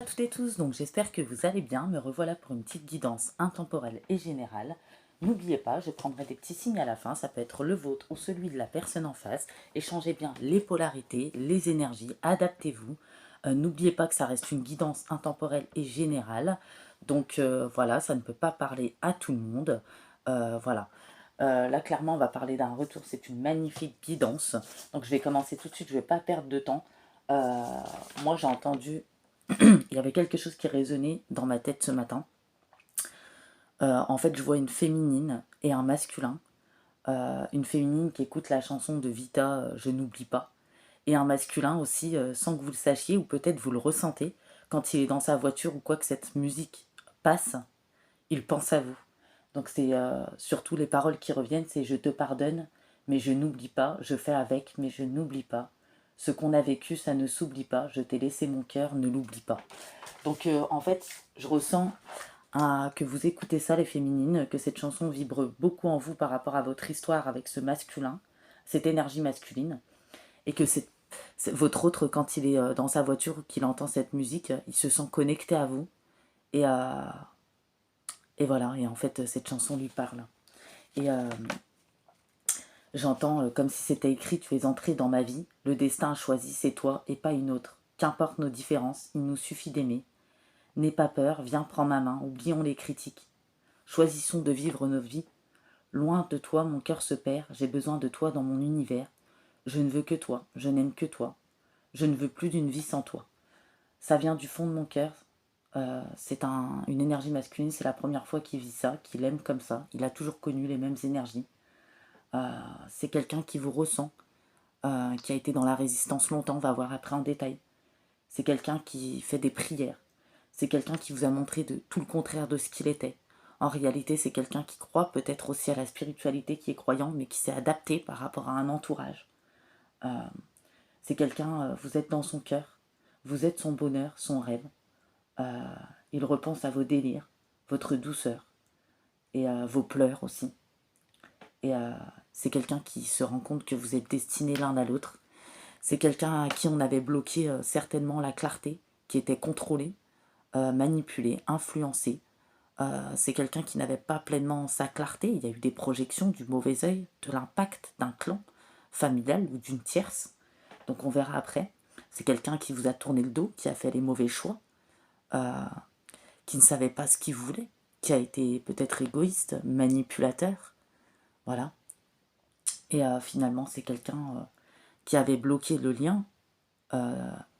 À toutes et tous, donc j'espère que vous allez bien. Me revoilà pour une petite guidance intemporelle et générale. N'oubliez pas, je prendrai des petits signes à la fin, ça peut être le vôtre ou celui de la personne en face. Échangez bien les polarités, les énergies, adaptez-vous. N'oubliez pas que ça reste une guidance intemporelle et générale. Donc voilà, ça ne peut pas parler à tout le monde. Voilà. Là, clairement, on va parler d'un retour. C'est une magnifique guidance. Donc je vais commencer tout de suite, je ne vais pas perdre de temps. Moi, j'ai entendu il y avait quelque chose qui résonnait dans ma tête ce matin. En fait, je vois une féminine et un masculin. Une féminine qui écoute la chanson de Vita, Je n'oublie pas. Et un masculin aussi, sans que vous le sachiez, ou peut-être vous le ressentez, quand il est dans sa voiture ou quoi que cette musique passe, il pense à vous. Donc c'est surtout les paroles qui reviennent, c'est je te pardonne, mais je n'oublie pas, je fais avec, mais je n'oublie pas. Ce qu'on a vécu, ça ne s'oublie pas, je t'ai laissé mon cœur, ne l'oublie pas. Donc en fait, je ressens que vous écoutez ça, les féminines, que cette chanson vibre beaucoup en vous par rapport à votre histoire avec ce masculin, cette énergie masculine, et que votre autre, quand il est dans sa voiture ou qu'il entend cette musique, il se sent connecté à vous. Et, euh, et voilà, et en fait, cette chanson lui parle. Et j'entends comme si c'était écrit, tu es entré dans ma vie, le destin a choisi, c'est toi et pas une autre. Qu'importe nos différences, il nous suffit d'aimer. N'aie pas peur, viens, prends ma main, oublions les critiques. Choisissons de vivre nos vies. Loin de toi, mon cœur se perd, j'ai besoin de toi dans mon univers. Je ne veux que toi, je n'aime que toi. Je ne veux plus d'une vie sans toi. Ça vient du fond de mon cœur. C'est une énergie masculine, c'est la première fois qu'il vit ça, qu'il aime comme ça. Il a toujours connu les mêmes énergies. C'est quelqu'un qui vous ressent, qui a été dans la résistance longtemps, on va voir après en détail. C'est quelqu'un qui fait des prières. C'est quelqu'un qui vous a montré de tout le contraire de ce qu'il était. En réalité, c'est quelqu'un qui croit peut-être aussi à la spiritualité, qui est croyant, mais qui s'est adapté par rapport à un entourage. C'est quelqu'un, vous êtes dans son cœur, vous êtes son bonheur, son rêve. Euh, il repense à vos délires, votre douceur et vos pleurs aussi. Et c'est quelqu'un qui se rend compte que vous êtes destinés l'un à l'autre. C'est quelqu'un à qui on avait bloqué certainement la clarté, qui était contrôlé, manipulé, influencé. C'est quelqu'un qui n'avait pas pleinement sa clarté. Il y a eu des projections du mauvais œil, de l'impact d'un clan familial ou d'une tierce. Donc on verra après. C'est quelqu'un qui vous a tourné le dos, qui a fait les mauvais choix, qui ne savait pas ce qu'il voulait, qui a été peut-être égoïste, manipulateur. Voilà. Et finalement, c'est quelqu'un qui avait bloqué le lien,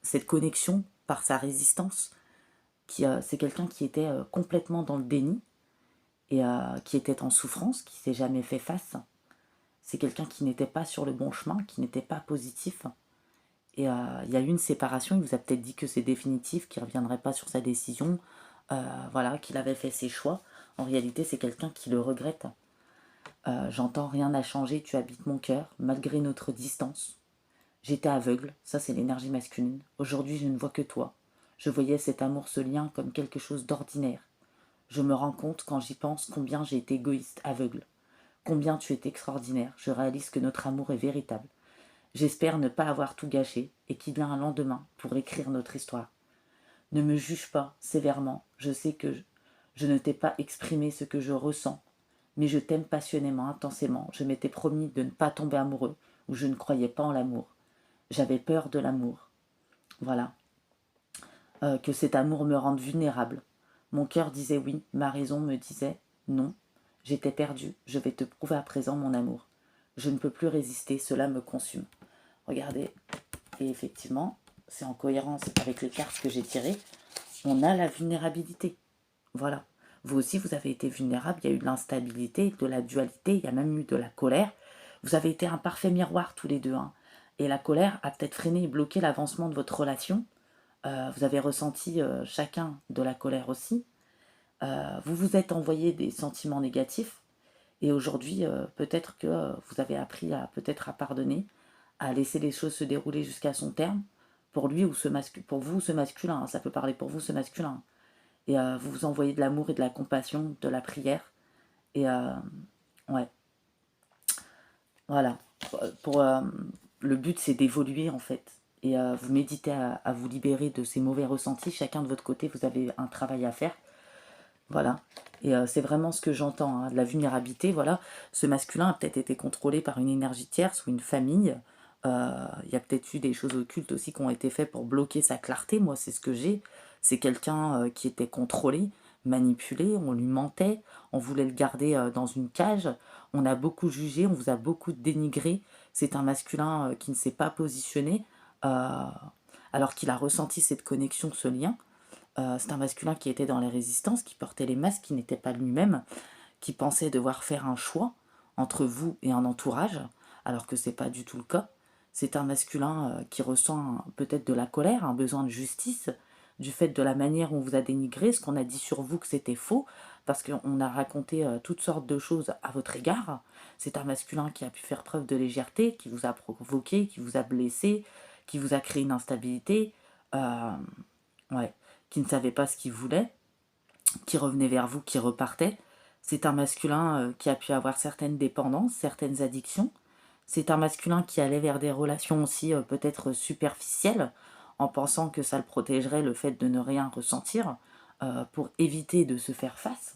cette connexion par sa résistance. C'est quelqu'un qui était complètement dans le déni et qui était en souffrance, qui s'est jamais fait face. C'est quelqu'un qui n'était pas sur le bon chemin, qui n'était pas positif. Et il y a eu une séparation, il vous a peut-être dit que c'est définitif, qu'il ne reviendrait pas sur sa décision, voilà, qu'il avait fait ses choix. En réalité, c'est quelqu'un qui le regrette. J'entends rien n'a changé, tu habites mon cœur, malgré notre distance. J'étais aveugle, ça c'est l'énergie masculine. Aujourd'hui, je ne vois que toi. Je voyais cet amour, ce lien comme quelque chose d'ordinaire. Je me rends compte quand j'y pense combien j'ai été égoïste, aveugle. Combien tu es extraordinaire. Je réalise que notre amour est véritable. J'espère ne pas avoir tout gâché et qu'il y a un lendemain pour écrire notre histoire. Ne me juge pas sévèrement. Je sais que je ne t'ai pas exprimé ce que je ressens, mais je t'aime passionnément, intensément. Je m'étais promis de ne pas tomber amoureux ou je ne croyais pas en l'amour. J'avais peur de l'amour. Voilà. Que cet amour me rende vulnérable. Mon cœur disait oui, ma raison me disait non. J'étais perdue, je vais te prouver à présent mon amour. Je ne peux plus résister, cela me consume. Regardez, et effectivement, c'est en cohérence avec les cartes que j'ai tirées. On a la vulnérabilité. Voilà. Vous aussi, vous avez été vulnérable, il y a eu de l'instabilité, de la dualité, il y a même eu de la colère. Vous avez été un parfait miroir tous les deux. Hein. Et la colère a peut-être freiné et bloqué l'avancement de votre relation. Vous avez ressenti chacun de la colère aussi. Vous vous êtes envoyé des sentiments négatifs. Et aujourd'hui, peut-être que vous avez appris à peut-être à pardonner, à laisser les choses se dérouler jusqu'à son terme, pour lui ou pour vous ce masculin, hein, ça peut parler pour vous ce masculin. Et vous vous envoyez de l'amour et de la compassion, de la prière. Et ouais, voilà. Pour, le but c'est d'évoluer en fait. et vous méditez à vous libérer de ces mauvais ressentis. Chacun de votre côté, vous avez un travail à faire. Voilà. Et c'est vraiment ce que j'entends, hein, de la vulnérabilité. Voilà. Ce masculin a peut-être été contrôlé par une énergie tierce ou une famille. Il y a peut-être eu des choses occultes aussi qui ont été faites pour bloquer sa clarté. Moi, c'est ce que j'ai. C'est quelqu'un qui était contrôlé, manipulé, on lui mentait, on voulait le garder dans une cage. On a beaucoup jugé, on vous a beaucoup dénigré. C'est un masculin qui ne s'est pas positionné, euh, alors qu'il a ressenti cette connexion, ce lien. C'est un masculin qui était dans les résistances, qui portait les masques, qui n'était pas lui-même, qui pensait devoir faire un choix entre vous et un entourage, alors que c'est pas du tout le cas. C'est un masculin qui ressent peut-être de la colère, un besoin de justice, du fait de la manière où on vous a dénigré, ce qu'on a dit sur vous que c'était faux, parce qu'on a raconté toutes sortes de choses à votre égard. C'est un masculin qui a pu faire preuve de légèreté, qui vous a provoqué, qui vous a blessé, qui vous a créé une instabilité. Euh, ouais, qui ne savait pas ce qu'il voulait, qui revenait vers vous, qui repartait. C'est un masculin qui a pu avoir certaines dépendances, certaines addictions. C'est un masculin qui allait vers des relations aussi peut-être superficielles, en pensant que ça le protégerait le fait de ne rien ressentir, pour éviter de se faire face.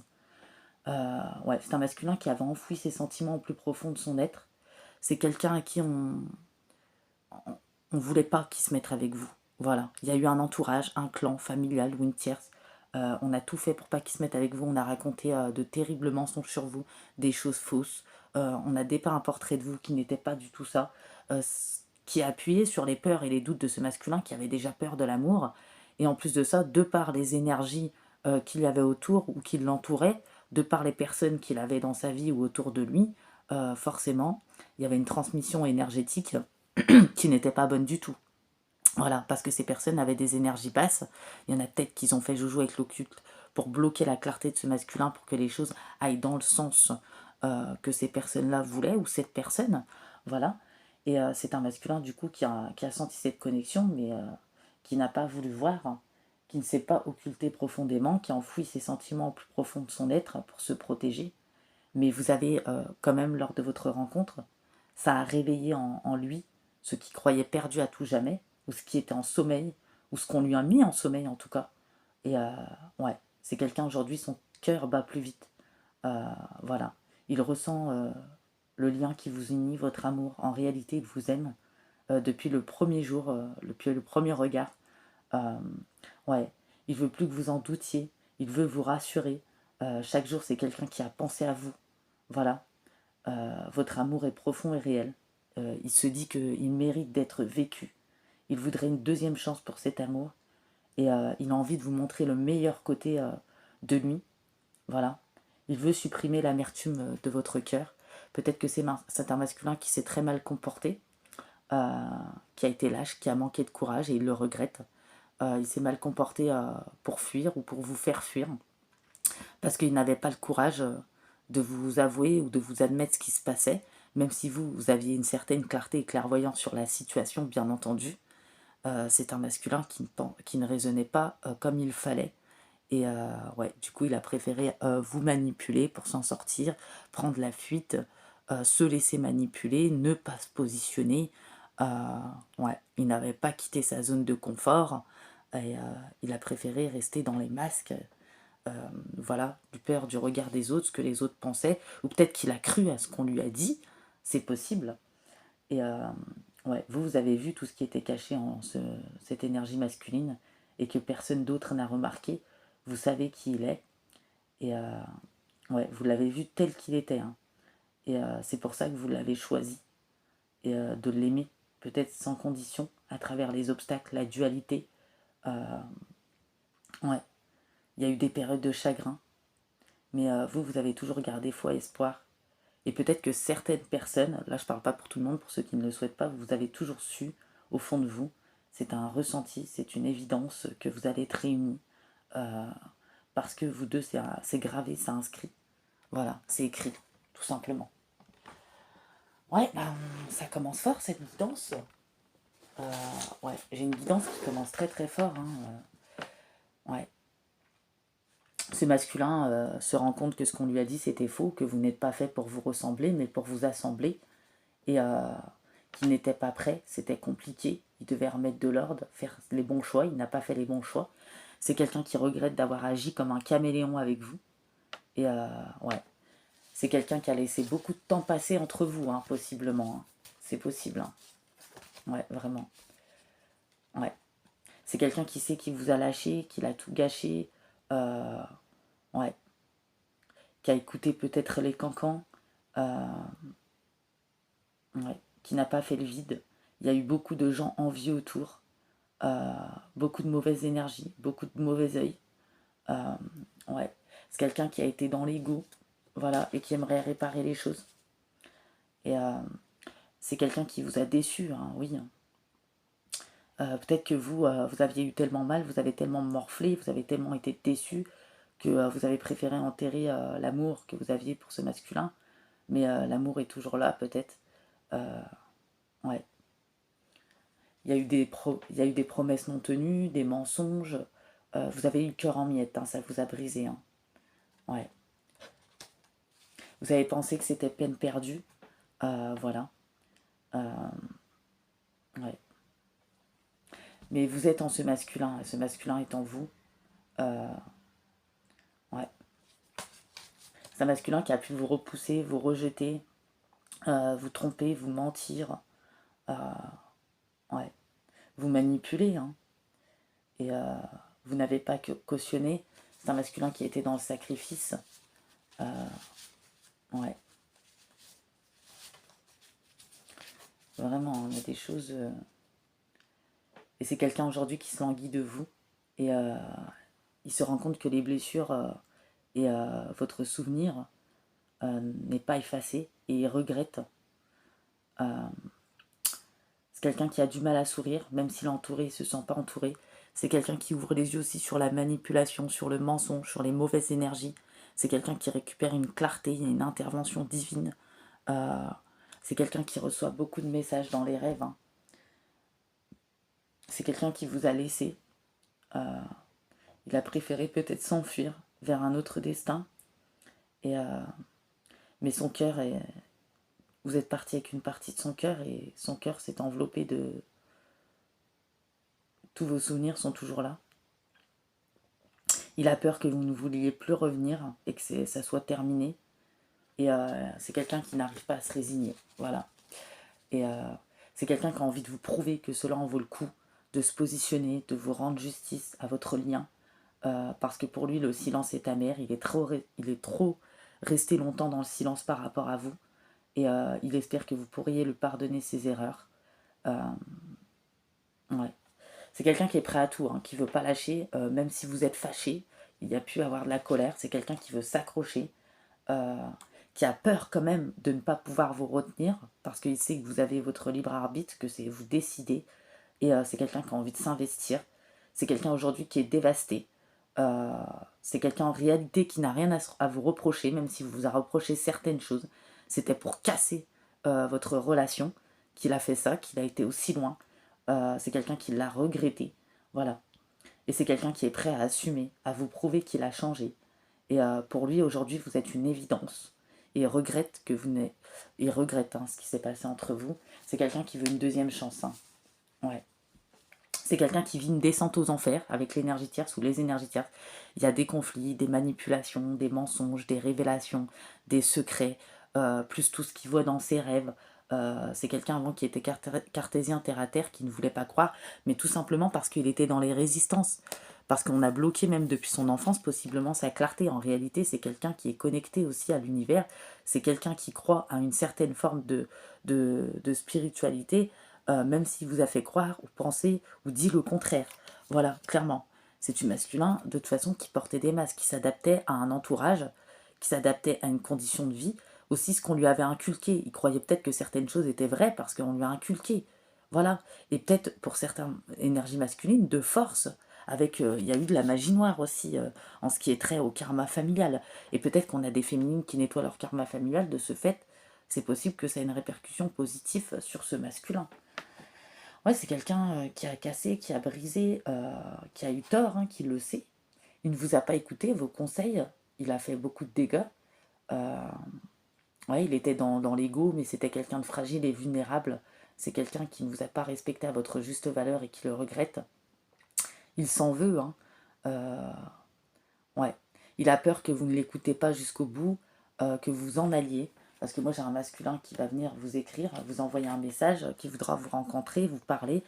Ouais, c'est un masculin qui avait enfoui ses sentiments au plus profond de son être. C'est quelqu'un à qui on voulait pas qu'il se mette avec vous. Voilà, il y a eu un entourage, un clan familial ou une tierce. On a tout fait pour pas qu'il se mette avec vous. On a raconté de terribles mensonges sur vous, des choses fausses. On a dépeint un portrait de vous qui n'était pas du tout ça, qui a appuyé sur les peurs et les doutes de ce masculin qui avait déjà peur de l'amour. Et en plus de ça, de par les énergies qu'il y avait autour ou qui l'entouraient, de par les personnes qu'il avait dans sa vie ou autour de lui, forcément, il y avait une transmission énergétique qui n'était pas bonne du tout. Voilà, parce que ces personnes avaient des énergies basses. Il y en a peut-être qui ont fait joujou avec l'occulte pour bloquer la clarté de ce masculin, pour que les choses aillent dans le sens que ces personnes-là voulaient, ou cette personne. Voilà. Et c'est un masculin, du coup, qui a senti cette connexion, mais qui n'a pas voulu voir, hein, qui ne s'est pas occulté profondément, qui a enfoui ses sentiments au plus profond de son être pour se protéger. Mais vous avez quand même, lors de votre rencontre, ça a réveillé en lui ce qui croyait perdu à tout jamais, ou ce qui était en sommeil, ou ce qu'on lui a mis en sommeil en tout cas. Et ouais, c'est quelqu'un aujourd'hui, son cœur bat plus vite. Euh, voilà, il ressent le lien qui vous unit, votre amour. En réalité, il vous aime depuis le premier jour, depuis le premier regard. Euh, ouais, il veut plus que vous en doutiez, il veut vous rassurer. Chaque jour, c'est quelqu'un qui a pensé à vous. Voilà, votre amour est profond et réel. Il se dit qu'il mérite d'être vécu. Il voudrait une deuxième chance pour cet amour. Et il a envie de vous montrer le meilleur côté de lui. Voilà. Il veut supprimer l'amertume de votre cœur. Peut-être que c'est un masculin qui s'est très mal comporté, euh, qui a été lâche, qui a manqué de courage et il le regrette. Il s'est mal comporté pour fuir ou pour vous faire fuir, parce qu'il n'avait pas le courage de vous avouer ou de vous admettre ce qui se passait, même si vous aviez une certaine clarté et clairvoyance sur la situation, bien entendu. C'est un masculin qui ne raisonnait pas comme il fallait. Et ouais, du coup, il a préféré vous manipuler pour s'en sortir, prendre la fuite, se laisser manipuler, ne pas se positionner. Ouais, il n'avait pas quitté sa zone de confort et il a préféré rester dans les masques. Voilà, du peur du regard des autres, ce que les autres pensaient, ou peut-être qu'il a cru à ce qu'on lui a dit, c'est possible. Et ouais, vous avez vu tout ce qui était caché en cette énergie masculine et que personne d'autre n'a remarqué. Vous savez qui il est et ouais, vous l'avez vu tel qu'il était, hein. Et c'est pour ça que vous l'avez choisi et de l'aimer, peut-être sans condition, à travers les obstacles, la dualité. Euh, ouais, il y a eu des périodes de chagrin, mais vous avez toujours gardé foi et espoir. Et peut-être que certaines personnes, là je parle pas pour tout le monde, pour ceux qui ne le souhaitent pas, vous avez toujours su, au fond de vous, c'est un ressenti, c'est une évidence que vous allez être réunis. euh, Parce que vous deux, c'est gravé, c'est inscrit. Voilà, c'est écrit, tout simplement. Ouais, bah, ça commence fort cette guidance. Euh, ouais, j'ai une guidance qui commence très très fort, hein. Ouais, ce masculin se rend compte que ce qu'on lui a dit c'était faux, que vous n'êtes pas fait pour vous ressembler, mais pour vous assembler. Et qu'il n'était pas prêt, c'était compliqué, il devait remettre de l'ordre, faire les bons choix, il n'a pas fait les bons choix. C'est quelqu'un qui regrette d'avoir agi comme un caméléon avec vous. Et ouais, c'est quelqu'un qui a laissé beaucoup de temps passer entre vous, hein, possiblement. Hein. C'est possible. Hein. Ouais, vraiment. Ouais. C'est quelqu'un qui sait qu'il vous a lâché, qu'il a tout gâché. Euh, ouais. Qui a écouté peut-être les cancans. Euh, ouais. Qui n'a pas fait le vide. Il y a eu beaucoup de gens envieux autour. Euh, beaucoup de mauvaise énergie, beaucoup de mauvais œil. Euh, ouais. C'est quelqu'un qui a été dans l'ego. Voilà. Et qui aimerait réparer les choses. Et c'est quelqu'un qui vous a déçu, hein, oui. Peut-être que vous, vous aviez eu tellement mal, vous avez tellement morflé, vous avez tellement été déçu que vous avez préféré enterrer l'amour que vous aviez pour ce masculin. Mais l'amour est toujours là, peut-être. Euh, ouais. Il y a eu des promesses non tenues, des mensonges. Vous avez eu le cœur en miettes, hein, ça vous a brisé. Hein. Ouais. Vous avez pensé que c'était peine perdue. Voilà. Euh, ouais. Mais vous êtes en ce masculin, et ce masculin est en vous. Euh, ouais. C'est un masculin qui a pu vous repousser, vous rejeter, vous tromper, vous mentir, euh, ouais, vous manipuler. Hein. Et vous n'avez pas que cautionné. C'est un masculin qui était dans le sacrifice. Euh, ouais. Vraiment, il y a des choses. Et c'est quelqu'un aujourd'hui qui se languit de vous. Et il se rend compte que les blessures et votre souvenir n'est pas effacé. Et il regrette. Euh, C'est quelqu'un qui a du mal à sourire, même s'il est entouré, il ne se sent pas entouré. C'est quelqu'un qui ouvre les yeux aussi sur la manipulation, sur le mensonge, sur les mauvaises énergies. C'est quelqu'un qui récupère une clarté, une intervention divine. Euh, c'est quelqu'un qui reçoit beaucoup de messages dans les rêves. Hein. C'est quelqu'un qui vous a laissé. Euh, il a préféré peut-être s'enfuir vers un autre destin. Et, mais son cœur est... Vous êtes parti avec une partie de son cœur et son cœur s'est enveloppé de... Tous vos souvenirs sont toujours là. Il a peur que vous ne vouliez plus revenir et que ça soit terminé. Et c'est quelqu'un qui n'arrive pas à se résigner. Voilà. Et c'est quelqu'un qui a envie de vous prouver que cela en vaut le coup, de se positionner, de vous rendre justice à votre lien. Parce que pour lui, le silence est amer. Il est trop resté longtemps dans le silence par rapport à vous. Et il espère que vous pourriez le pardonner ses erreurs. Euh, ouais. C'est quelqu'un qui est prêt à tout, hein, qui ne veut pas lâcher, même si vous êtes fâché. Il y a pu avoir de la colère. C'est quelqu'un qui veut s'accrocher, euh, qui a peur quand même de ne pas pouvoir vous retenir, parce qu'il sait que vous avez votre libre arbitre, que c'est vous décidez. Et c'est quelqu'un qui a envie de s'investir. C'est quelqu'un aujourd'hui qui est dévasté. Euh, c'est quelqu'un en réalité qui n'a rien à vous reprocher, même si vous a reproché certaines choses. C'était pour casser votre relation qu'il a fait ça, qu'il a été aussi loin. C'est quelqu'un qui l'a regretté. Voilà. Et c'est quelqu'un qui est prêt à assumer, à vous prouver qu'il a changé. Et pour lui, aujourd'hui, vous êtes une évidence. Et il regrette que vous n'ayez... Il regrette hein, ce qui s'est passé entre vous. C'est quelqu'un qui veut une deuxième chance. Hein. Ouais. C'est quelqu'un qui vit une descente aux enfers avec l'énergie tierce ou les énergies tierces. Il y a des conflits, des manipulations, des mensonges, des révélations, des secrets, plus tout ce qu'il voit dans ses rêves. C'est quelqu'un avant qui était cartésien terre à terre, qui ne voulait pas croire, mais tout simplement parce qu'il était dans les résistances. Parce qu'on a bloqué même depuis son enfance possiblement sa clarté. En réalité, c'est quelqu'un qui est connecté aussi à l'univers. C'est quelqu'un qui croit à une certaine forme de spiritualité, même s'il vous a fait croire ou penser ou dit le contraire. Voilà, clairement. C'est du masculin, de toute façon, qui portait des masques, qui s'adaptait à un entourage, qui s'adaptait à une condition de vie, aussi ce qu'on lui avait inculqué. Il croyait peut-être que certaines choses étaient vraies parce qu'on lui a inculqué. Voilà. Et peut-être pour certaines énergies masculines, de force, avec il y a eu de la magie noire aussi en ce qui est trait au karma familial. Et peut-être qu'on a des féminines qui nettoient leur karma familial, de ce fait, c'est possible que ça ait une répercussion positive sur ce masculin. Ouais, c'est quelqu'un qui a cassé, qui a brisé, qui a eu tort, hein, qui le sait. Il ne vous a pas écouté, vos conseils, il a fait beaucoup de dégâts. Euh, ouais, il était dans l'ego, mais c'était quelqu'un de fragile et vulnérable. c'est quelqu'un qui ne vous a pas respecté à votre juste valeur et qui le regrette. Il s'en veut, hein. Ouais. Il a peur que vous ne l'écoutez pas jusqu'au bout, que vous en alliez. Parce que moi, j'ai un masculin qui va venir vous écrire, vous envoyer un message, qui voudra vous rencontrer, vous parler.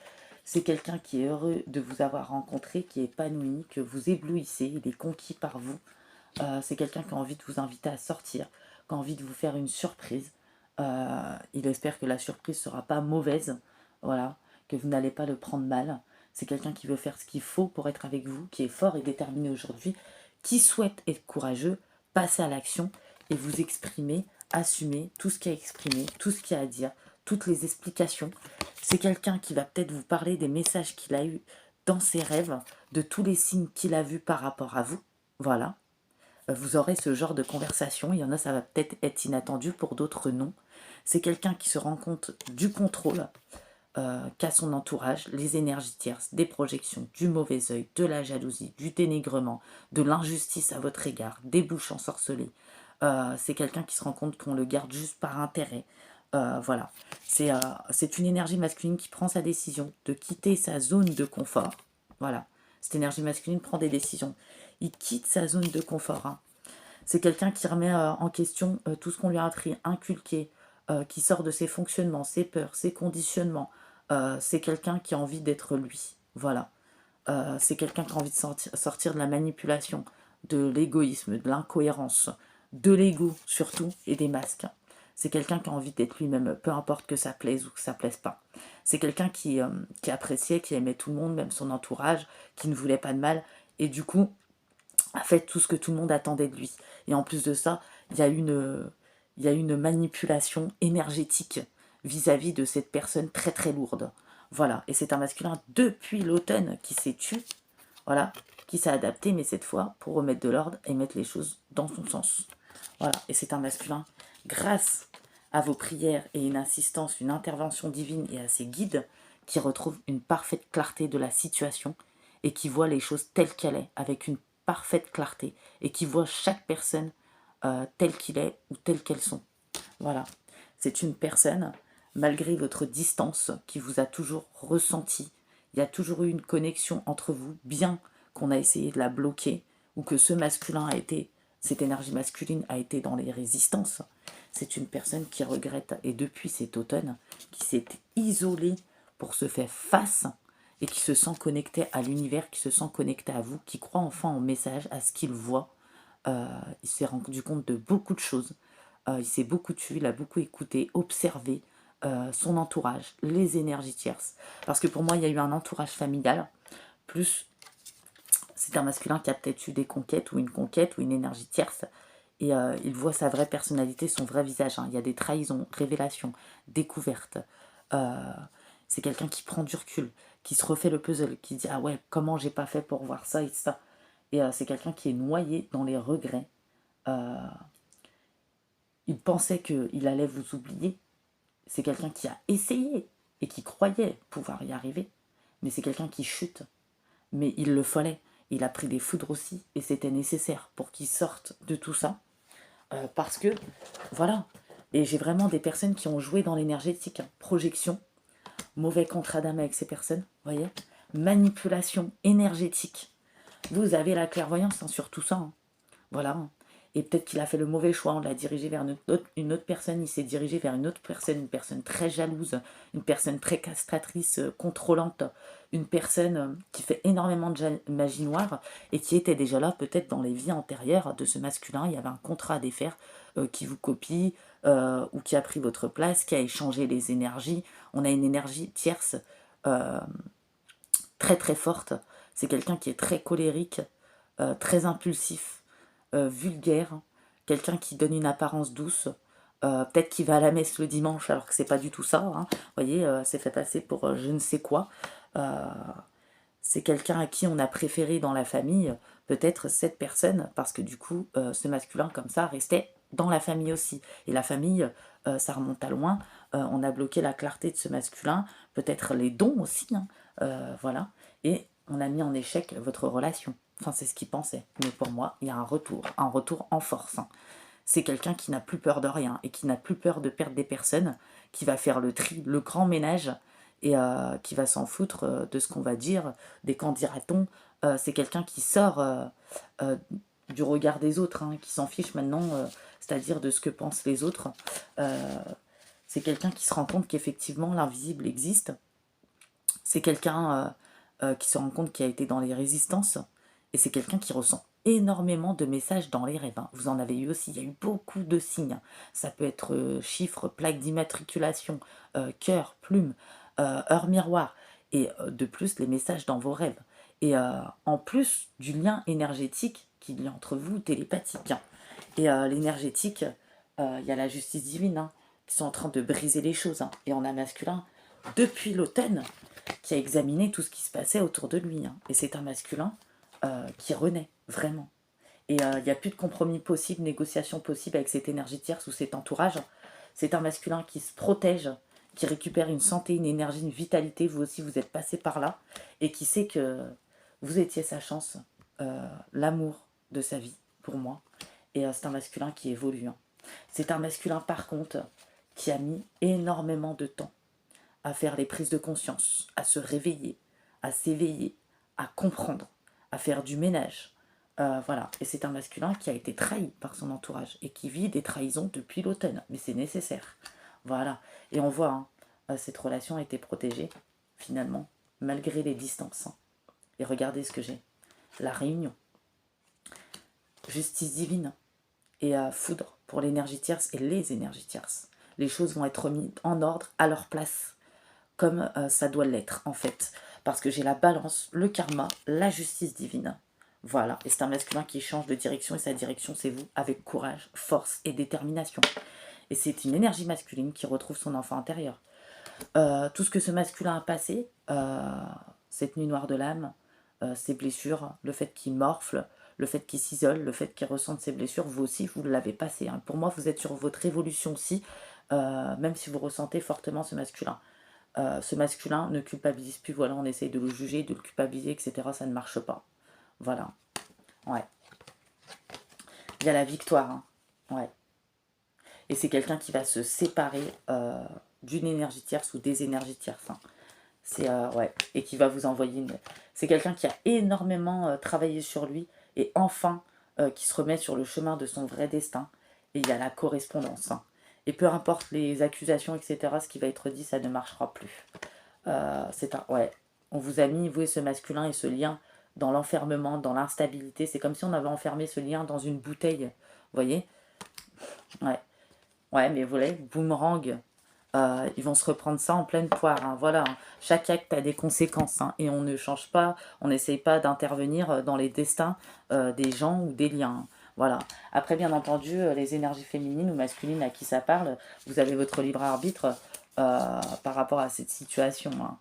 C'est quelqu'un qui est heureux de vous avoir rencontré, qui est épanoui, que vous éblouissez, il est conquis par vous. C'est quelqu'un qui a envie de vous inviter à sortir, qui a envie de vous faire une surprise. Il espère que la surprise ne sera pas mauvaise, voilà, que vous n'allez pas le prendre mal. C'est quelqu'un qui veut faire ce qu'il faut pour être avec vous, qui est fort et déterminé aujourd'hui, qui souhaite être courageux, passer à l'action et vous exprimer, assumer tout ce qu'il a exprimé, tout ce qu'il a à dire, toutes les explications. C'est quelqu'un qui va peut-être vous parler des messages qu'il a eus dans ses rêves, de tous les signes qu'il a vus par rapport à vous. Voilà. Vous aurez ce genre de conversation. Il y en a, ça va peut-être être inattendu, pour d'autres non. C'est quelqu'un qui se rend compte du contrôle qu'a son entourage, les énergies tierces, des projections, du mauvais œil, de la jalousie, du dénigrement, de l'injustice à votre égard, des bouches ensorcelées. C'est quelqu'un qui se rend compte qu'on le garde juste par intérêt. Voilà. C'est une énergie masculine qui prend sa décision de quitter sa zone de confort. Voilà. Cette énergie masculine prend des décisions. Il quitte sa zone de confort, hein. C'est quelqu'un qui remet en question tout ce qu'on lui a appris, inculqué, qui sort de ses fonctionnements, ses peurs, ses conditionnements. C'est quelqu'un qui a envie d'être lui. Voilà. C'est quelqu'un qui a envie de sortir de la manipulation, de l'égoïsme, de l'incohérence, de l'ego surtout, et des masques. C'est quelqu'un qui a envie d'être lui-même, peu importe que ça plaise ou que ça plaise pas. C'est quelqu'un qui appréciait, qui aimait tout le monde, même son entourage, qui ne voulait pas de mal, et du coup a fait tout ce que tout le monde attendait de lui. Et en plus de ça, il y a une manipulation énergétique vis-à-vis de cette personne très très lourde. Voilà, et c'est un masculin depuis l'automne qui s'est tu, voilà, qui s'est adapté, mais cette fois pour remettre de l'ordre et mettre les choses dans son sens. Voilà, et c'est un masculin, grâce à vos prières et une insistance, une intervention divine et à ses guides, qui retrouve une parfaite clarté de la situation et qui voit les choses telles qu'elles est, avec une parfaite clarté, et qui voit chaque personne telle qu'il est ou telle qu'elles sont. Voilà, c'est une personne, malgré votre distance, qui vous a toujours ressenti. Il y a toujours eu une connexion entre vous, bien qu'on a essayé de la bloquer, ou que ce masculin a été, cette énergie masculine a été dans les résistances. C'est une personne qui regrette, et depuis cet automne, qui s'est isolée pour se faire face, et qui se sent connecté à l'univers, qui se sent connecté à vous, qui croit enfin en message, à ce qu'il voit. Il s'est rendu compte de beaucoup de choses. Il s'est beaucoup tué, il a beaucoup écouté, observé son entourage, les énergies tierces. Parce que pour moi, il y a eu un entourage familial, plus c'est un masculin qui a peut-être eu des conquêtes ou une énergie tierce. Et il voit sa vraie personnalité, son vrai visage, hein. Il y a des trahisons, révélations, découvertes. C'est quelqu'un qui prend du recul, qui se refait le puzzle, qui dit « Ah ouais, comment j'ai pas fait pour voir ça et ça ?» Et c'est quelqu'un qui est noyé dans les regrets. Il pensait qu'il allait vous oublier. C'est quelqu'un qui a essayé et qui croyait pouvoir y arriver. Mais c'est quelqu'un qui chute. Mais il le fallait. Il a pris des foudres aussi et c'était nécessaire pour qu'il sorte de tout ça. Parce que, voilà. Et j'ai vraiment des personnes qui ont joué dans l'énergétique, hein. Projection, mauvais contrat d'âme avec ces personnes, voyez, manipulation énergétique. Vous avez la clairvoyance, hein, sur tout ça, hein. Voilà. Et peut-être qu'il a fait le mauvais choix, on l'a dirigé vers une autre personne, il s'est dirigé vers une personne très jalouse, une personne très castratrice, contrôlante, une personne qui fait énormément de magie noire et qui était déjà là peut-être dans les vies antérieures de ce masculin. Il y avait un contrat à défaire, qui vous copie, ou qui a pris votre place, qui a échangé les énergies. On a une énergie tierce très très forte. C'est quelqu'un qui est très colérique, très impulsif, vulgaire, quelqu'un qui donne une apparence douce, peut-être qu'il va à la messe le dimanche alors que c'est pas du tout ça, hein. Vous voyez, c'est fait passer pour je ne sais quoi. C'est quelqu'un à qui on a préféré dans la famille, peut-être cette personne, parce que du coup, ce masculin comme ça restait dans la famille aussi. Et la famille, ça remonte à loin. On a bloqué la clarté de ce masculin, peut-être les dons aussi, hein. Voilà. Et on a mis en échec votre relation. Enfin, c'est ce qu'il pensait. Mais pour moi, il y a un retour en force, hein. c'est quelqu'un qui n'a plus peur de rien et qui n'a plus peur de perdre des personnes, qui va faire le tri, le grand ménage et qui va s'en foutre de ce qu'on va dire, des qu'en dira-t-on. C'est quelqu'un qui sort euh, du regard des autres, hein, qui s'en fiche maintenant, c'est-à-dire de ce que pensent les autres. Euh, c'est quelqu'un qui se rend compte qu'effectivement l'invisible existe. C'est quelqu'un qui se rend compte qu'il a été dans les résistances. Et c'est quelqu'un qui ressent énormément de messages dans les rêves, hein. Vous en avez eu aussi, il y a eu beaucoup de signes, hein. Ça peut être chiffres, plaques d'immatriculation, cœur, plume, heure miroir. Et de plus, les messages dans vos rêves. Et en plus du lien énergétique qu'il y a entre vous, télépathique, hein. Et l'énergétique, il y a la justice divine, hein, qui sont en train de briser les choses, hein. Et on a masculin, depuis l'automne, qui a examiné tout ce qui se passait autour de lui, hein. Et c'est un masculin qui renaît, vraiment. Et il n'y a plus de compromis possible, négociation possible avec cette énergie tierce ou cet entourage. C'est un masculin qui se protège, qui récupère une santé, une énergie, une vitalité. Vous aussi, vous êtes passé par là. Et qui sait que vous étiez sa chance, l'amour de sa vie, pour moi. Et c'est un masculin qui évolue, hein. C'est un masculin, par contre, qui a mis énormément de temps à faire les prises de conscience, à se réveiller, à s'éveiller, à comprendre, à faire du ménage. Voilà. Et c'est un masculin qui a été trahi par son entourage et qui vit des trahisons depuis l'automne. Mais c'est nécessaire. Voilà. Et on voit, hein, cette relation a été protégée, finalement, malgré les distances, hein. Et regardez ce que j'ai. La réunion. Justice divine et foudre pour l'énergie tierce et les énergies tierces. Les choses vont être mises en ordre, à leur place, comme ça doit l'être en fait. Parce que j'ai la balance, le karma, la justice divine. Voilà, et c'est un masculin qui change de direction et sa direction c'est vous, avec courage, force et détermination. Et c'est une énergie masculine qui retrouve son enfant intérieur. Tout ce que ce masculin a passé, cette nuit noire de l'âme, ses blessures, le fait qu'il morfle, le fait qu'il s'isole, le fait qu'il ressente ses blessures, vous aussi, vous l'avez passé, hein. Pour moi, vous êtes sur votre évolution aussi, même si vous ressentez fortement ce masculin ne culpabilise plus, voilà, on essaye de le juger, de le culpabiliser, etc. Ça ne marche pas. Voilà. Ouais. Il y a la victoire, hein. Ouais. Et c'est quelqu'un qui va se séparer d'une énergie tierce ou des énergies tierces, hein. C'est ouais, et qui va vous envoyer une. C'est quelqu'un qui a énormément travaillé sur lui et enfin qui se remet sur le chemin de son vrai destin. Et il y a la correspondance, hein. Et peu importe les accusations, etc., ce qui va être dit, ça ne marchera plus. Ouais, on vous a mis, vous et ce masculin et ce lien, dans l'enfermement, dans l'instabilité. C'est comme si on avait enfermé ce lien dans une bouteille. Vous voyez? Ouais. Ouais, mais vous voyez, boomerang. Ils vont se reprendre ça en pleine poire, hein. Voilà, hein. Chaque acte a des conséquences, hein, et on ne change pas, on n'essaye pas d'intervenir dans les destins des gens ou des liens, hein. Voilà. Après, bien entendu, les énergies féminines ou masculines à qui ça parle, vous avez votre libre arbitre par rapport à cette situation, hein.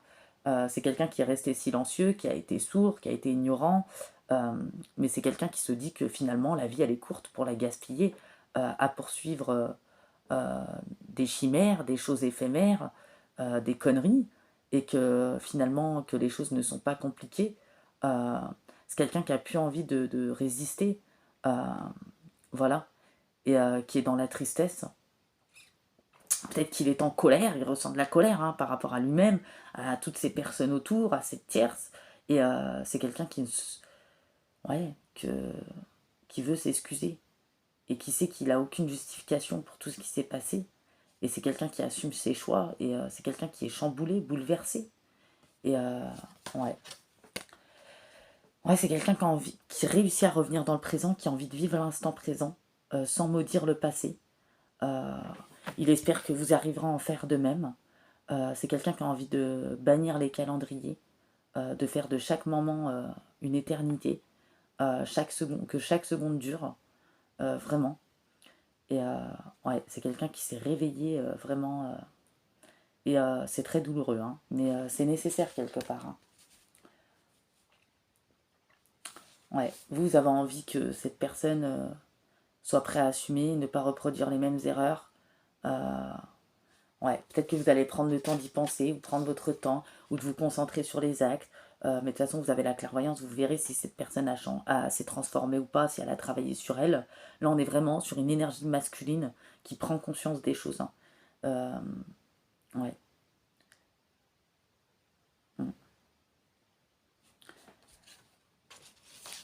C'est quelqu'un qui est resté silencieux, qui a été sourd, qui a été ignorant, euh, mais c'est quelqu'un qui se dit que finalement la vie elle est courte pour la gaspiller à poursuivre euh, des chimères, des choses éphémères, des conneries, et que finalement que les choses ne sont pas compliquées. Euh, c'est quelqu'un qui a plus envie de résister, euh, voilà, et qui est dans la tristesse. Peut-être qu'il est en colère, il ressent de la colère, hein, par rapport à lui-même, à toutes ces personnes autour, à cette tierce. Et c'est quelqu'un ouais, qui veut s'excuser et qui sait qu'il n'a aucune justification pour tout ce qui s'est passé. Et c'est quelqu'un qui assume ses choix et c'est quelqu'un qui est chamboulé, bouleversé. Et ouais. Ouais, c'est quelqu'un qui réussit à revenir dans le présent, qui a envie de vivre l'instant présent sans maudire le passé. Euh, il espère que vous arriverez à en faire de même. C'est quelqu'un qui a envie de bannir les calendriers, de faire de chaque moment une éternité, que chaque seconde dure, vraiment. Et ouais, c'est quelqu'un qui s'est réveillé vraiment. Et c'est très douloureux, hein, mais c'est nécessaire quelque part, hein. Ouais, vous avez envie que cette personne soit prête à assumer, ne pas reproduire les mêmes erreurs. Euh, ouais, peut-être que vous allez prendre le temps d'y penser, ou prendre votre temps, ou de vous concentrer sur les actes, Mais de toute façon, vous avez la clairvoyance, vous verrez si cette personne s'est transformée ou pas, si elle a travaillé sur elle. Là, on est vraiment sur une énergie masculine qui prend conscience des choses, hein. Euh, ouais. Mm.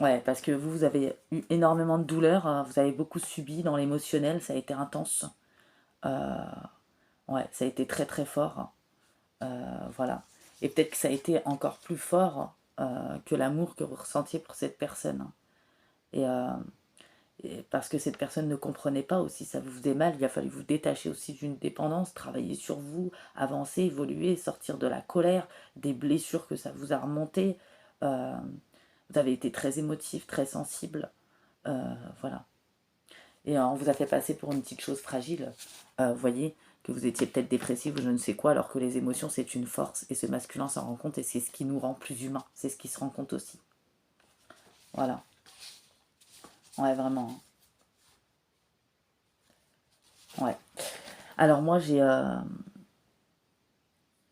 Ouais, parce que vous avez eu énormément de douleurs, hein, vous avez beaucoup subi dans l'émotionnel, ça a été intense. Euh, ouais, ça a été très très fort. Voilà. Et peut-être que ça a été encore plus fort que l'amour que vous ressentiez pour cette personne. Et, euh, et parce que cette personne ne comprenait pas aussi, ça vous faisait mal, il a fallu vous détacher aussi d'une dépendance, travailler sur vous, avancer, évoluer, sortir de la colère, des blessures que ça vous a remontées. Euh, vous avez été très émotif, très sensible. Voilà. Et on vous a fait passer pour une petite chose fragile. Vous voyez que vous étiez peut-être dépressif ou je ne sais quoi, alors que les émotions, c'est une force. Et ce masculin s'en rend compte et c'est ce qui nous rend plus humains. C'est ce qui se rend compte aussi. Voilà. Ouais, vraiment, hein. Ouais. Alors moi,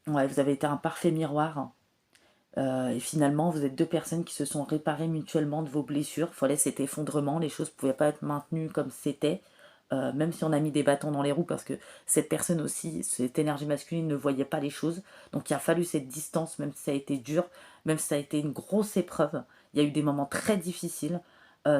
ouais, vous avez été un parfait miroir. Et finalement, vous êtes deux personnes qui se sont réparées mutuellement de vos blessures. Il fallait cet effondrement, les choses ne pouvaient pas être maintenues comme c'était, même si on a mis des bâtons dans les roues, parce que cette personne aussi, cette énergie masculine ne voyait pas les choses. Donc il a fallu cette distance, même si ça a été dur, même si ça a été une grosse épreuve. Il y a eu des moments très difficiles.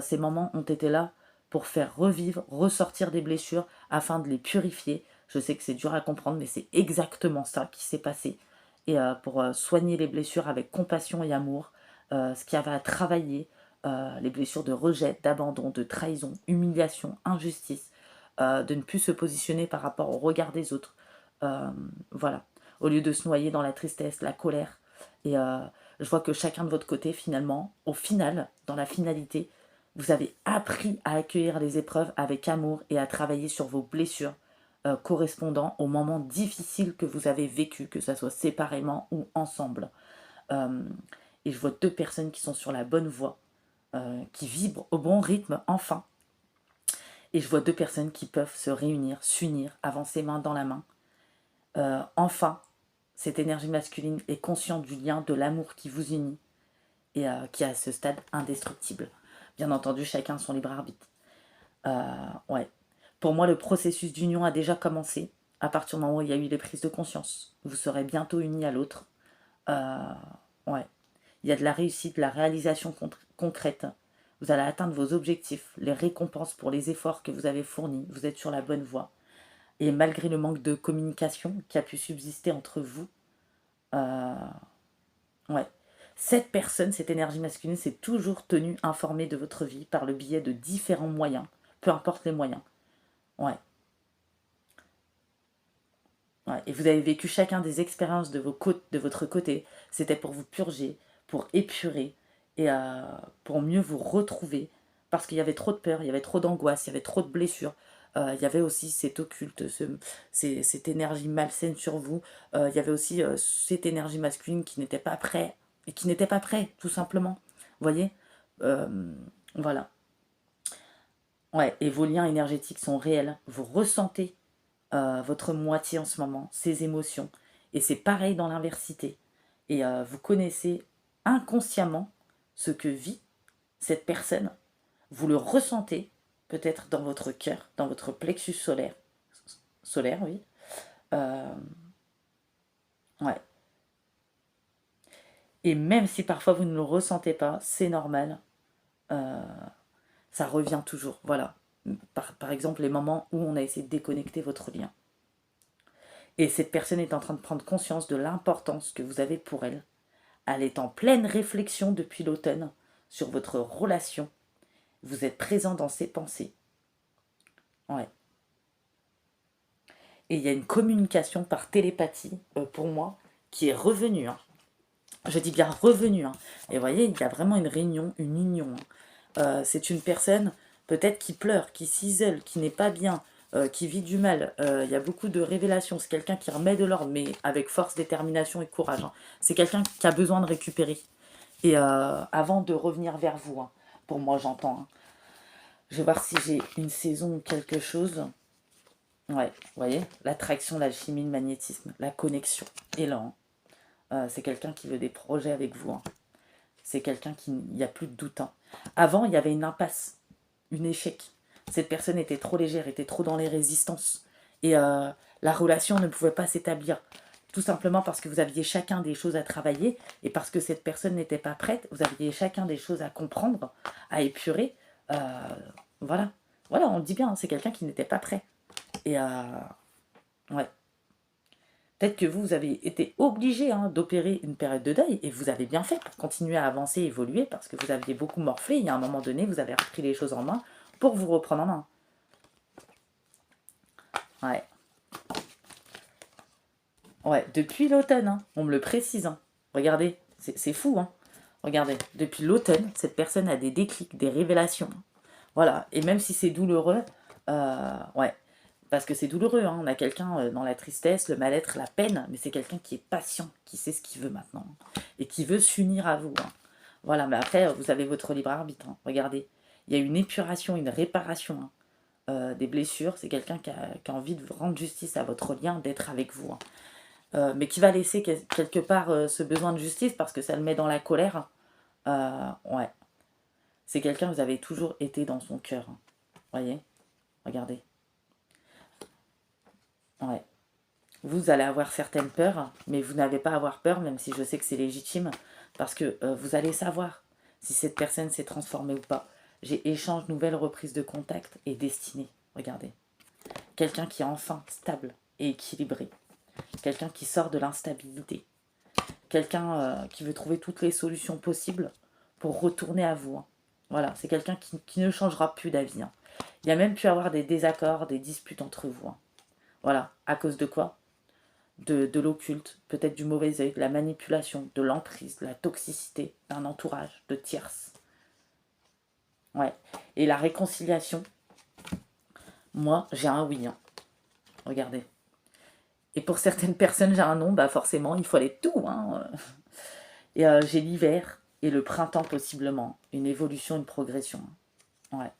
Ces moments ont été là pour faire revivre, ressortir des blessures, afin de les purifier. Je sais que c'est dur à comprendre, mais c'est exactement ça qui s'est passé et pour soigner les blessures avec compassion et amour, ce qu'il y avait à travailler, les blessures de rejet, d'abandon, de trahison, humiliation, injustice, de ne plus se positionner par rapport au regard des autres. Euh, voilà, au lieu de se noyer dans la tristesse, la colère. Et je vois que chacun de votre côté, finalement, au final, dans la finalité, vous avez appris à accueillir les épreuves avec amour et à travailler sur vos blessures correspondant aux moments difficiles que vous avez vécus, que ce soit séparément ou ensemble. Euh, et je vois deux personnes qui sont sur la bonne voie, qui vibrent au bon rythme, enfin. Et je vois deux personnes qui peuvent se réunir, s'unir, avancer main dans la main. Enfin, cette énergie masculine est consciente du lien, de l'amour qui vous unit et qui est à ce stade indestructible. Bien entendu, chacun son libre arbitre. Ouais. Pour moi, le processus d'union a déjà commencé à partir du moment où il y a eu les prises de conscience. Vous serez bientôt unis à l'autre. Euh, ouais. Il y a de la réussite, de la réalisation concrète. Vous allez atteindre vos objectifs, les récompenses pour les efforts que vous avez fournis. Vous êtes sur la bonne voie. Et malgré le manque de communication qui a pu subsister entre vous, euh, ouais. Cette personne, cette énergie masculine, s'est toujours tenue informée de votre vie par le biais de différents moyens, peu importe les moyens. Ouais. Ouais, et vous avez vécu chacun des expériences de votre côté. C'était pour vous purger, pour épurer et pour mieux vous retrouver. Parce qu'il y avait trop de peur, il y avait trop d'angoisse, il y avait trop de blessures. Il y avait aussi cet occulte, cette énergie malsaine sur vous. Il y avait aussi cette énergie masculine qui n'était pas prêt. Et qui n'était pas prêt, tout simplement. Vous voyez. Euh, voilà. Ouais, et vos liens énergétiques sont réels. Vous ressentez votre moitié en ce moment, ses émotions. Et c'est pareil dans l'inversité. Et vous connaissez inconsciemment ce que vit cette personne. Vous le ressentez peut-être dans votre cœur, dans votre plexus solaire. Solaire, oui. Euh, ouais. Et même si parfois vous ne le ressentez pas, c'est normal. Euh, Ça revient toujours. Voilà. Par exemple, les moments où on a essayé de déconnecter votre lien. Et cette personne est en train de prendre conscience de l'importance que vous avez pour elle. Elle est en pleine réflexion depuis l'automne sur votre relation. Vous êtes présent dans ses pensées. Ouais. Et il y a une communication par télépathie, pour moi, qui est revenue, hein. Je dis bien revenue, hein. Et vous voyez, il y a vraiment une réunion, une union, hein. C'est une personne peut-être qui pleure, qui s'isole, qui n'est pas bien, qui vit du mal. Il y a beaucoup de révélations. C'est quelqu'un qui remet de l'ordre, mais avec force, détermination et courage, hein. C'est quelqu'un qui a besoin de récupérer. Et avant de revenir vers vous, hein, pour moi j'entends, hein. Je vais voir si j'ai une saison ou quelque chose. Ouais, vous voyez, l'attraction, l'alchimie, le magnétisme, la connexion. Et là, hein, c'est quelqu'un qui veut des projets avec vous, hein. C'est quelqu'un qui... Il n'y a plus de doute. Hein. Avant, il y avait une impasse, une échec. Cette personne était trop légère, était trop dans les résistances. Et la relation ne pouvait pas s'établir. Tout simplement parce que vous aviez chacun des choses à travailler et parce que cette personne n'était pas prête. Vous aviez chacun des choses à comprendre, à épurer. Euh, voilà. Voilà, on le dit bien, c'est quelqu'un qui n'était pas prêt. Et ouais. Peut-être que vous avez été obligé d'opérer une période de deuil et vous avez bien fait pour continuer à avancer, évoluer parce que vous aviez beaucoup morflé. Il y a un moment donné, vous avez repris les choses en main pour vous reprendre en main. Ouais. Ouais, depuis l'automne, hein, on me le précise. Hein. Regardez, c'est fou. Hein. Regardez, depuis l'automne, cette personne a des déclics, des révélations. Voilà, et même si c'est douloureux, ouais, parce que c'est douloureux, hein. On a quelqu'un dans la tristesse, le mal-être, la peine, mais c'est quelqu'un qui est patient, qui sait ce qu'il veut maintenant, hein, et qui veut s'unir à vous. Hein. Voilà, mais après, vous avez votre libre arbitre. Hein. Regardez, il y a une épuration, une réparation hein, des blessures. C'est quelqu'un qui a envie de rendre justice à votre lien, d'être avec vous. Hein. Mais qui va laisser quelque part ce besoin de justice parce que ça le met dans la colère. Ouais, c'est quelqu'un, vous avez toujours été dans son cœur. Hein. Voyez, regardez. Ouais. Vous allez avoir certaines peurs, mais vous n'avez pas à avoir peur, même si je sais que c'est légitime, parce que vous allez savoir si cette personne s'est transformée ou pas. J'ai échange, nouvelle reprise de contact et destinée. Regardez. Quelqu'un qui est enfin stable et équilibré. Quelqu'un qui sort de l'instabilité. Quelqu'un qui veut trouver toutes les solutions possibles pour retourner à vous. Hein. Voilà, c'est quelqu'un qui ne changera plus d'avis. Hein. Il y a même pu avoir des désaccords, des disputes entre vous. Hein. Voilà, à cause de quoi de l'occulte, peut-être du mauvais œil, de la manipulation, de l'emprise, de la toxicité, d'un entourage, de tierces. Ouais. Et la réconciliation, moi, j'ai un oui. Hein. Regardez. Et pour certaines personnes, j'ai un non, bah forcément, il faut aller tout. Hein. Et j'ai l'hiver et le printemps possiblement. Une évolution, une progression. Ouais.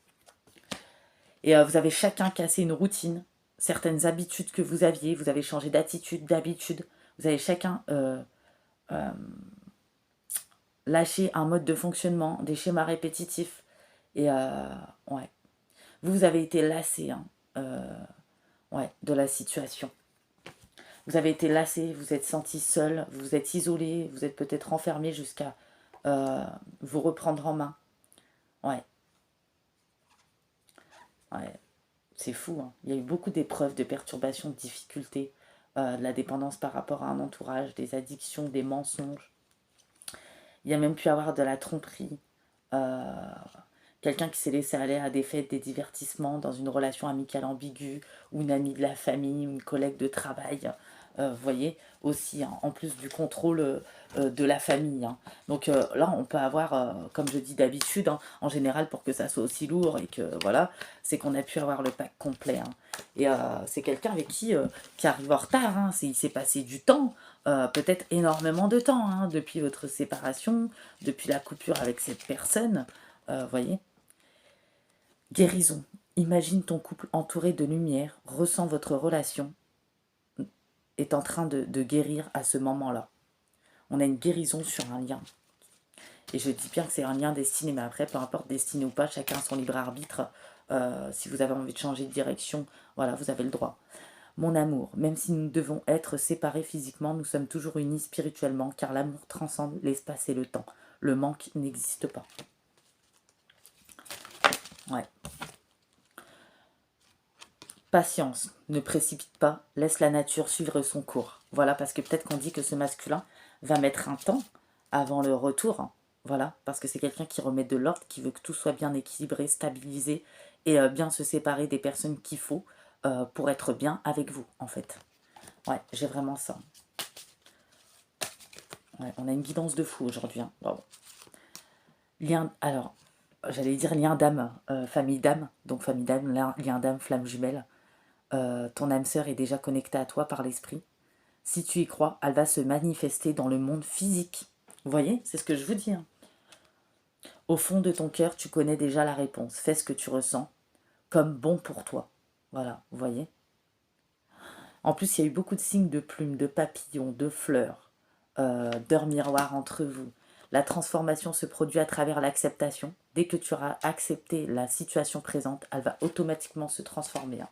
Et vous avez chacun cassé une routine, certaines habitudes que vous aviez. Vous avez changé d'attitude, d'habitude. Vous avez chacun lâché un mode de fonctionnement, des schémas répétitifs. Et ouais. Vous avez été lassé hein, ouais, de la situation. Vous avez été lassé, vous êtes senti seul, vous êtes isolé, vous êtes peut-être enfermé jusqu'à vous reprendre en main. Ouais. Ouais. C'est fou. Hein. Il y a eu beaucoup d'épreuves, de perturbations, de difficultés, de la dépendance par rapport à un entourage, des addictions, des mensonges. Il y a même pu avoir de la tromperie. Euh, Quelqu'un qui s'est laissé aller à des fêtes, des divertissements, dans une relation amicale ambiguë, ou une amie de la famille, ou une collègue de travail. Vous voyez, aussi, hein, en plus du contrôle de la famille. Hein. Donc là, on peut avoir, comme je dis d'habitude, hein, en général, pour que ça soit aussi lourd, et que voilà, c'est qu'on a pu avoir le pack complet. Hein. Et c'est quelqu'un avec qui arrive en retard. Hein. Il s'est passé du temps, peut-être énormément de temps, hein, depuis votre séparation, depuis la coupure avec cette personne. Voyez. Guérison. Imagine ton couple entouré de lumière, ressent votre relation est en train de guérir à ce moment-là. On a une guérison sur un lien. Et je dis bien que c'est un lien destiné, mais après, peu importe destiné ou pas, chacun a son libre arbitre. Si vous avez envie de changer de direction, voilà, vous avez le droit. Mon amour, même si nous devons être séparés physiquement, nous sommes toujours unis spirituellement, car l'amour transcende l'espace et le temps. Le manque n'existe pas. Ouais. Patience, ne précipite pas, laisse la nature suivre son cours. Voilà, parce que peut-être qu'on dit que ce masculin va mettre un temps avant le retour. Hein. Voilà, parce que c'est quelqu'un qui remet de l'ordre, qui veut que tout soit bien équilibré, stabilisé et bien se séparer des personnes qu'il faut pour être bien avec vous, en fait. Ouais, j'ai vraiment ça. Ouais, on a une guidance de fou aujourd'hui. Hein. Bon. Lien, alors, j'allais dire lien d'âme, famille d'âme, donc famille d'âme, lien d'âme, flamme jumelle. Ton âme sœur est déjà connectée à toi par l'esprit. Si tu y crois, elle va se manifester dans le monde physique. Vous voyez, c'est ce que je vous dis. Hein. Au fond de ton cœur, tu connais déjà la réponse. Fais ce que tu ressens comme bon pour toi. Voilà, vous voyez. En plus, il y a eu beaucoup de signes de plumes, de papillons, de fleurs, d'heures miroirs entre vous. La transformation se produit à travers l'acceptation. Dès que tu auras accepté la situation présente, elle va automatiquement se transformer. Hein.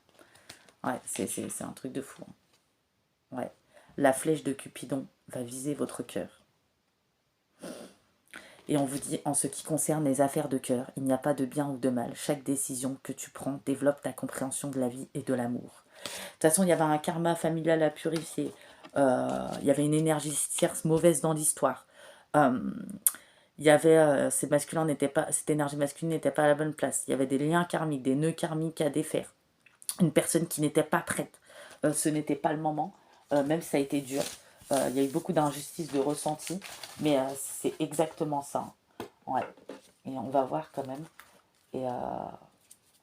Ouais, c'est un truc de fou. Hein. Ouais. La flèche de Cupidon va viser votre cœur. Et on vous dit, en ce qui concerne les affaires de cœur, il n'y a pas de bien ou de mal. Chaque décision que tu prends développe ta compréhension de la vie et de l'amour. De toute façon, il y avait un karma familial à purifier. Il y avait une énergie tierce mauvaise dans l'histoire. Euh, il y avait cette énergie masculine n'était pas à la bonne place. Il y avait des liens karmiques, des nœuds karmiques à défaire. Une personne qui n'était pas prête. Ce n'était pas le moment, même si ça a été dur. Il y a eu beaucoup d'injustices, de ressentis, mais c'est exactement ça. Hein. Ouais. Et on va voir quand même. Et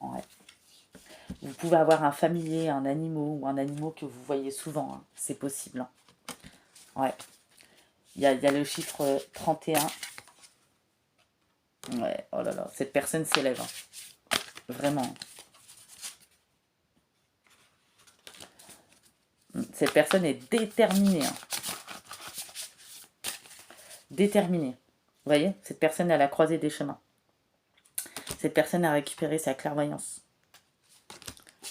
ouais. Vous pouvez avoir un familier, un animal ou un animal que vous voyez souvent. Hein. C'est possible. Hein. Ouais. Il y a le chiffre 31. Ouais, oh là là, cette personne s'élève. Hein. Vraiment. Cette personne est déterminée. Hein. Déterminée. Vous voyez, cette personne est à la croisée des chemins. Cette personne a récupéré sa clairvoyance.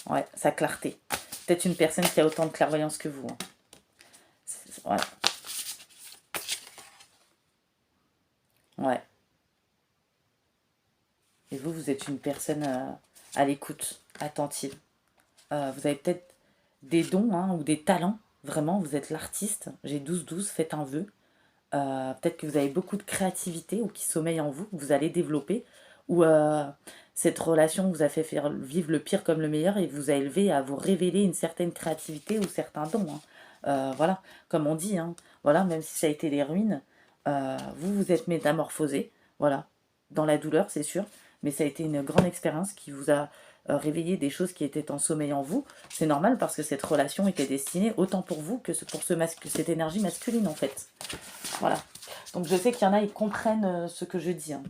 Ouais, sa clarté. Peut-être une personne qui a autant de clairvoyance que vous. Hein. Ouais. Ouais. Et vous, vous êtes une personne à l'écoute, attentive. Vous avez peut-être des dons hein, ou des talents. Vraiment, vous êtes l'artiste. J'ai 12-12, faites un vœu. Peut-être que vous avez beaucoup de créativité ou qui sommeille en vous, que vous allez développer. Ou cette relation vous a fait faire vivre le pire comme le meilleur et vous a élevé à vous révéler une certaine créativité ou certains dons. Hein. Voilà, comme on dit, hein, voilà, même si ça a été les ruines, vous vous êtes métamorphosé, voilà, dans la douleur, c'est sûr, mais ça a été une grande expérience qui vous a réveillé des choses qui étaient en sommeil en vous. C'est normal parce que cette relation était destinée autant pour vous que pour cette énergie masculine en fait. Voilà. Donc je sais qu'il y en a, ils comprennent ce que je dis. Hein.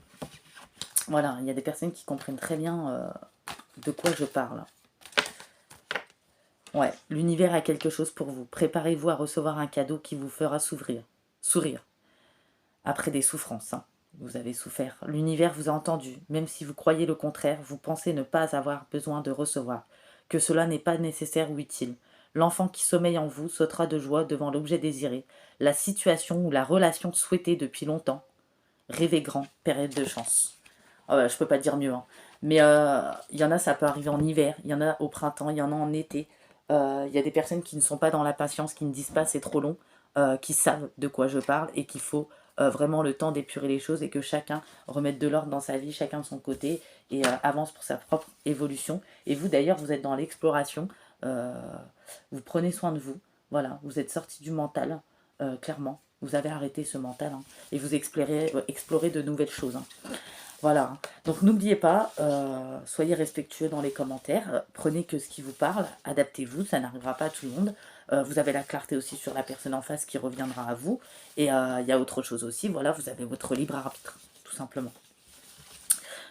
Voilà, il y a des personnes qui comprennent très bien de quoi je parle. Ouais, l'univers a quelque chose pour vous. Préparez-vous à recevoir un cadeau qui vous fera sourire. Après des souffrances, hein. Vous avez souffert. L'univers vous a entendu. Même si vous croyez le contraire, vous pensez ne pas avoir besoin de recevoir. Que cela n'est pas nécessaire ou utile. L'enfant qui sommeille en vous sautera de joie devant l'objet désiré, la situation ou la relation souhaitée depuis longtemps. Rêvez grand, période de chance. Oh bah, je peux pas dire mieux. Hein. Mais il y en a, ça peut arriver en hiver, il y en a au printemps, il y en a en été. Il y a des personnes qui ne sont pas dans la patience, qui ne disent pas c'est trop long, qui savent de quoi je parle et qu'il faut vraiment le temps d'épurer les choses et que chacun remette de l'ordre dans sa vie, chacun de son côté et avance pour sa propre évolution. Et vous d'ailleurs, vous êtes dans l'exploration, vous prenez soin de vous, voilà, vous êtes sorti du mental, clairement. Vous avez arrêté ce mental hein, et vous explorez de nouvelles choses. Hein. Voilà. Donc n'oubliez pas, soyez respectueux dans les commentaires, prenez que ce qui vous parle, adaptez-vous, ça n'arrivera pas à tout le monde. Vous avez la clarté aussi sur la personne en face qui reviendra à vous. Et il y a autre chose aussi, voilà, vous avez votre libre arbitre, tout simplement.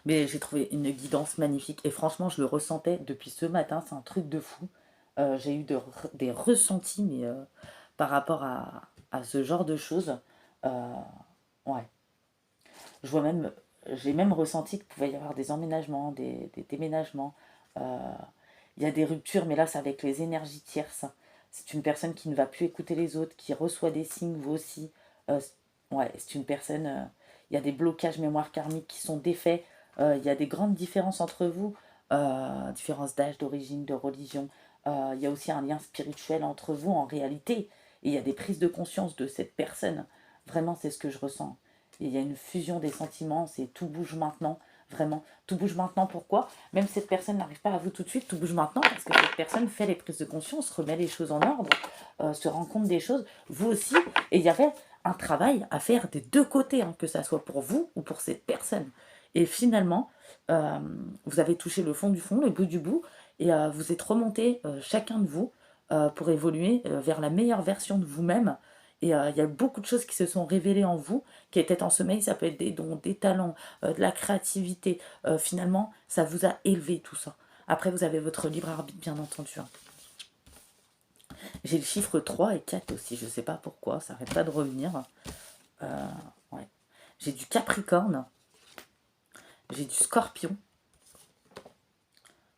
Mais j'ai trouvé une guidance magnifique et franchement, je le ressentais depuis ce matin, c'est un truc de fou. J'ai eu des ressentis, mais par rapport à ce genre de choses, ouais. Je vois même, j'ai même ressenti qu'il pouvait y avoir des emménagements, des déménagements. Euh, il y a des ruptures, mais là, c'est avec les énergies tierces. C'est une personne qui ne va plus écouter les autres, qui reçoit des signes, vous aussi. Ouais, c'est une personne. Il y a des blocages mémoire karmiques qui sont défaits. Il y a des grandes différences entre vous, différences d'âge, d'origine, de religion. Il y a aussi un lien spirituel entre vous en réalité. Et il y a des prises de conscience de cette personne. Vraiment, c'est ce que je ressens. Et il y a une fusion des sentiments, c'est tout bouge maintenant, vraiment. Tout bouge maintenant, pourquoi? Même si cette personne n'arrive pas à vous tout de suite, tout bouge maintenant parce que cette personne fait les prises de conscience, remet les choses en ordre, se rend compte des choses, vous aussi. Et il y avait un travail à faire des deux côtés, hein, que ça soit pour vous ou pour cette personne. Et finalement, vous avez touché le fond du fond, le bout du bout, et vous êtes remonté, chacun de vous, pour évoluer vers la meilleure version de vous-même. Et il y a beaucoup de choses qui se sont révélées en vous, qui étaient en sommeil. Ça peut être des dons, des talents, de la créativité. Finalement, ça vous a élevé tout ça. Après, vous avez votre libre arbitre, bien entendu. Hein. J'ai le chiffre 3 et 4 aussi. Je ne sais pas pourquoi. Ça n'arrête pas de revenir. Ouais. J'ai du Capricorne. J'ai du Scorpion.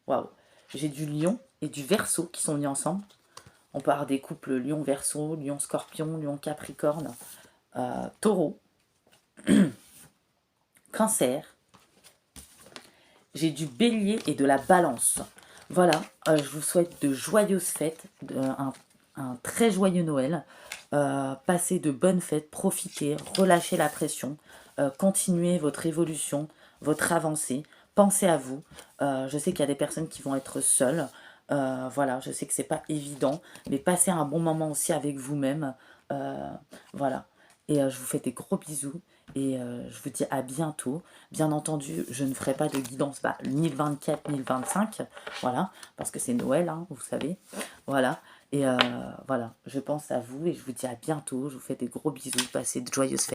Waouh. J'ai du Lion et du Verseau qui sont mis ensemble. On peut avoir des couples Lion-Verseau, Lion-Scorpion, Lion-Capricorne, Taureau, Cancer. J'ai du Bélier et de la Balance. Voilà, je vous souhaite de joyeuses fêtes, un très joyeux Noël. Passez de bonnes fêtes, profitez, relâchez la pression, continuez votre évolution, votre avancée. Pensez à vous. Je sais qu'il y a des personnes qui vont être seules. Voilà, je sais que c'est pas évident, mais passez un bon moment aussi avec vous-même. Voilà. Et je vous fais des gros bisous et je vous dis à bientôt. Bien entendu, je ne ferai pas de guidance, ni le 24 ni le 25, voilà, parce que c'est Noël, hein, vous savez. Voilà. Et voilà, je pense à vous et je vous dis à bientôt. Je vous fais des gros bisous, passez de joyeuses fêtes.